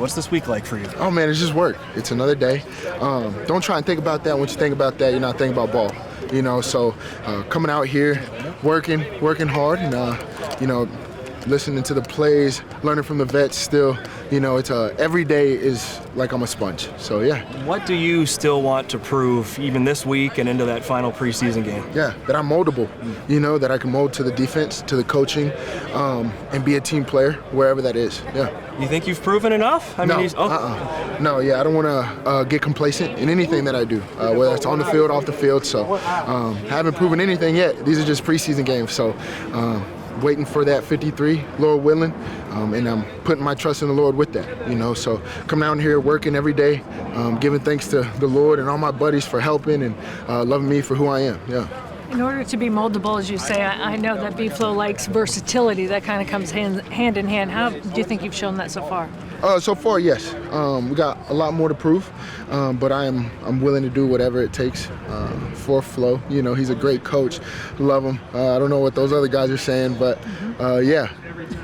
What's this week like for you? Oh man, it's just work. It's another day. Don't try and think about that. Once you think about that, you're not thinking about ball. So coming out here, working hard, and listening to the plays, learning from the vets still. It's every day is like I'm a sponge. So yeah. What do you still want to prove even this week and into that final preseason game? Yeah, that I'm moldable. That I can mold to the defense, to the coaching, and be a team player wherever that is. Yeah. You think you've proven enough? No, I don't want to get complacent in anything that I do, whether it's on the field, off the field. So haven't proven anything yet. These are just preseason games. So waiting for that 53, Lord willing, and I'm putting my trust in the Lord with that. So coming out here working every day, giving thanks to the Lord and all my buddies for helping and loving me for who I am. Yeah. In order to be moldable, as you say, I know that B-Flow likes versatility. That kind of comes hand in hand. How do you think you've shown that so far? So far, yes. We got a lot more to prove, but I'm willing to do whatever it takes for Flo. He's a great coach. Love him. I don't know what those other guys are saying, but yeah.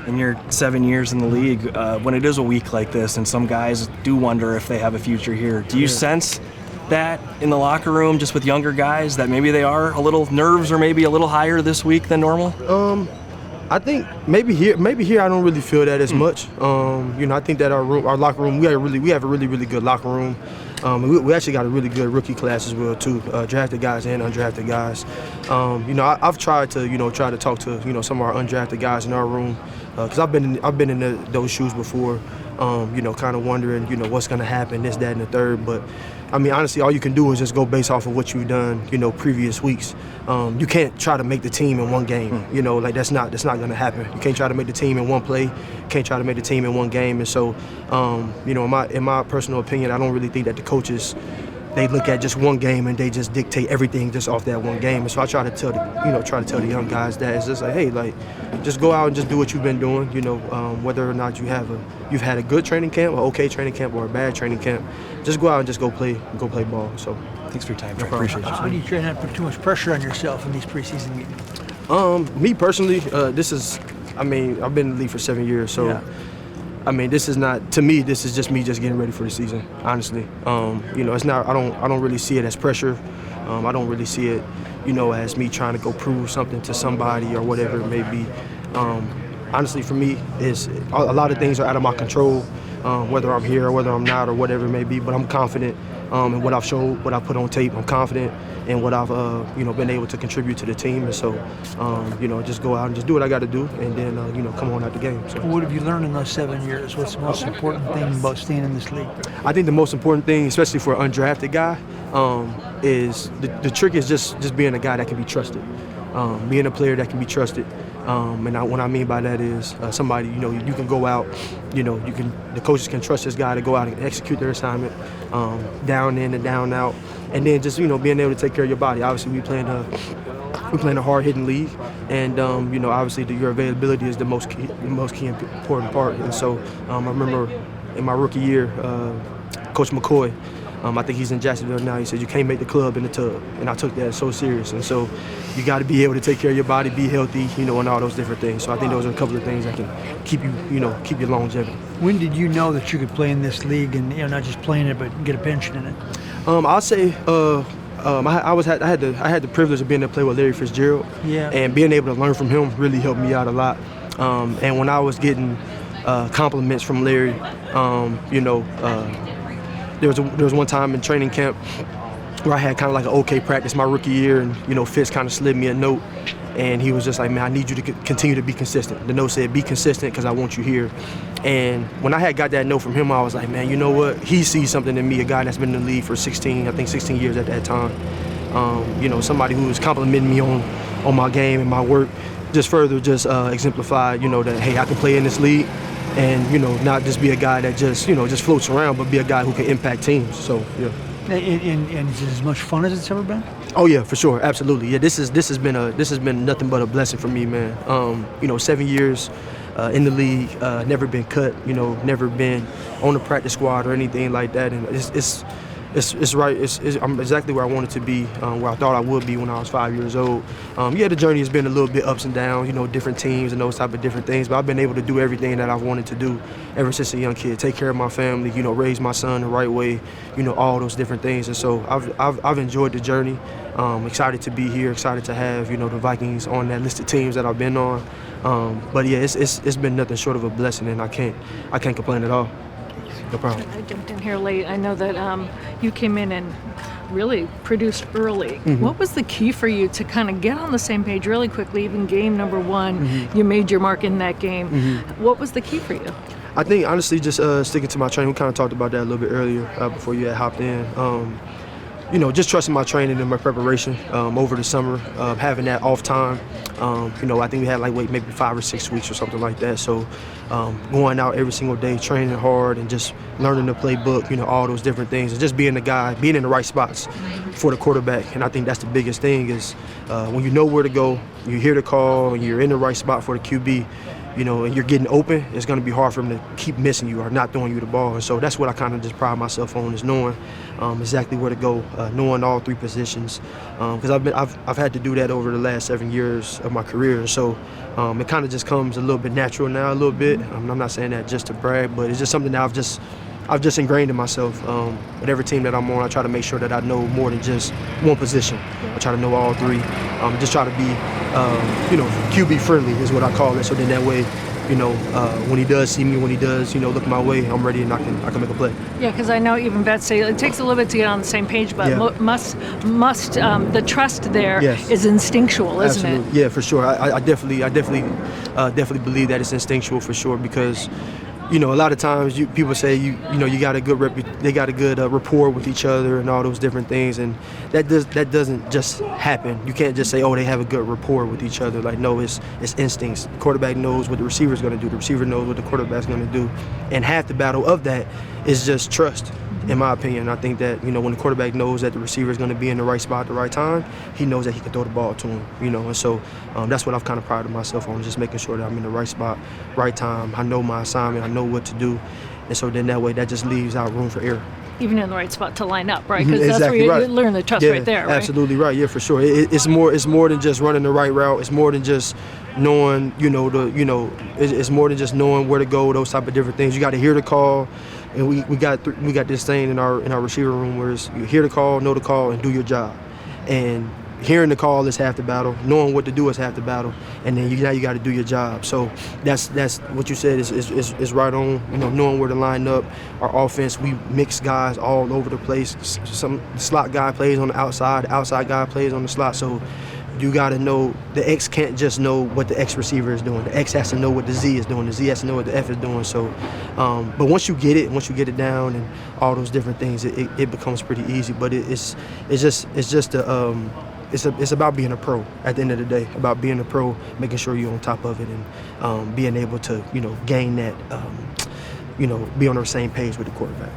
In your 7 years in the league, when it is a week like this and some guys do wonder if they have a future here, do you sense that in the locker room just with younger guys that maybe they are a little nerves or maybe a little higher this week than normal? I think maybe here I don't really feel that as much. I think that our locker room, we have a really good locker room. We actually got a really good rookie class as well too, drafted guys and undrafted guys. I've tried to talk to some of our undrafted guys in our room because I've been in those shoes before. Kind of wondering what's going to happen, this, that, and the third. But I mean, honestly, all you can do is just go based off of what you've done, previous weeks. You can't try to make the team in one game. That's not going to happen. You can't try to make the team in one play. Can't try to make the team in one game. And so, in my personal opinion, I don't really think that the coaches, they look at just one game and they just dictate everything just off that one game. And so I try to tell the young guys that it's just like, hey, just go out and just do what you've been doing. Whether or not you've had a good training camp, or okay training camp, or a bad training camp, just go out and just go play ball. So thanks for your time. I appreciate it. How do you try not to put too much pressure on yourself in these preseason games? Me personally, I've been in the league for 7 years, so. Yeah. I mean, this is just me just getting ready for the season, honestly. It's not, I don't really see it as pressure. I don't really see it, as me trying to go prove something to somebody or whatever it may be. Honestly, for me, a lot of things are out of my control, whether I'm here or whether I'm not or whatever it may be, but I'm confident in what I've showed, what I put on tape. I'm confident in what I've, been able to contribute to the team. And so, just go out and just do what I got to do and then, come on out the game. So. What have you learned in those 7 years? What's the most important thing about staying in this league? I think the most important thing, especially for an undrafted guy, is the trick is just being a guy that can be trusted, being a player that can be trusted. What I mean by that is somebody, you can go out, the coaches can trust this guy to go out and execute their assignment, down in and down out, and then just, being able to take care of your body. Obviously, we playing a hard-hitting league, and, obviously your availability is the most key important part. And so I remember in my rookie year, Coach McCoy, I think he's in Jacksonville now. He said, you can't make the club in the tub. And I took that so serious. And so you got to be able to take care of your body, be healthy, and all those different things. So I think those are a couple of things that can keep you, keep your longevity. When did you know that you could play in this league and, not just playing it, but get a pension in it? I'll say I had the privilege of being able to play with Larry Fitzgerald. Yeah. And being able to learn from him really helped me out a lot. And when I was getting compliments from Larry, there was one time in training camp where I had kind of like an okay practice my rookie year, and Fitz kind of slid me a note, and he was just like, man, I need you to continue to be consistent. The note said, be consistent because I want you here. And when I had got that note from him, I was like, man, you know what? He sees something in me, a guy that's been in the league for 16 years at that time. Somebody who was complimenting me on my game and my work, just further exemplified, that, hey, I can play in this league. And, not just be a guy that just floats around, but be a guy who can impact teams. So, yeah. And is it as much fun as it's ever been? Oh yeah, for sure, absolutely. Yeah, this has been nothing but a blessing for me, man. 7 years in the league, never been cut, never been on the practice squad or anything like that. And It's right. I'm exactly where I wanted to be, where I thought I would be when I was 5 years old. Yeah, the journey has been a little bit ups and downs, different teams and those type of different things. But I've been able to do everything that I've wanted to do ever since a young kid. Take care of my family, raise my son the right way, all those different things. And so I've enjoyed the journey. Excited to be here. Excited to have the Vikings on that list of teams that I've been on. But yeah, it's been nothing short of a blessing, and I can't complain at all. No problem. I jumped in here late. I know that you came in and really produced early. Mm-hmm. What was the key for you to kind of get on the same page really quickly? Even game number one, you made your mark in that game. What was the key for you? I think honestly just sticking to my training. We kind of talked about that a little bit earlier before you had hopped in. Just trusting my training and my preparation over the summer, having that off time. I think we had maybe 5 or 6 weeks or something like that. So going out every single day, training hard and just learning the playbook, all those different things, and just being the guy, being in the right spots for the quarterback. And I think that's the biggest thing is when you know where to go, you hear the call, and you're in the right spot for the QB, and you're getting open, it's going to be hard for him to keep missing you or not throwing you the ball. And so that's what I kind of just pride myself on, is knowing exactly where to go, knowing all 3 positions. Because I've had to do that over the last 7 years of my career. So it kind of just comes a little bit natural now, a little bit. I'm not saying that just to brag, but it's just something that I've just ingrained in myself. With every team that I'm on, I try to make sure that I know more than just one position. I try to know all 3. Just try to be, QB friendly is what I call it. So then that way, when he does see me, when he does, look my way, I'm ready and I can make a play. Yeah, because I know even vets say it takes a little bit to get on the same page, but the trust there is instinctual, isn't Absolutely. it? Yeah, for sure. I definitely believe that it's instinctual for sure, because a lot of times people say you got a good they got a good rapport with each other and all those different things, and that doesn't just happen. You can't just say, oh, they have a good rapport with each other. No, it's instincts. The quarterback knows what the receiver's going to do. The receiver knows what the quarterback's going to do, and half the battle of that is just trust. In my opinion, I think that when the quarterback knows that the receiver is going to be in the right spot at the right time, he knows that he can throw the ball to him. And so that's what I've kind of prided myself on, just making sure that I'm in the right spot, right time. I know my assignment, I know what to do, and so then that way that just leaves out room for error. Even in the right spot to line up, right? Because Exactly that's where right. you learn the trust right there, right? Absolutely right. Yeah, for sure. It's more than just running the right route. It's more than just knowing, it's more than just knowing where to go. Those type of different things. You got to hear the call, and we got this thing in our receiver room where it's you hear the call, know the call, and do your job. And hearing the call is half the battle. Knowing what to do is half the battle, and then now you got to do your job. So that's what you said is right on. Knowing where to line up. Our offense, we mix guys all over the place. Some slot guy plays on the outside guy plays on the slot. So you got to know the X can't just know what the X receiver is doing. The X has to know what the Z is doing. The Z has to know what the F is doing. So, but once you get it down and all those different things, it becomes pretty easy. But it's about being a pro at the end of the day, about being a pro, making sure you're on top of it, and being able to, gain that, be on the same page with the quarterback.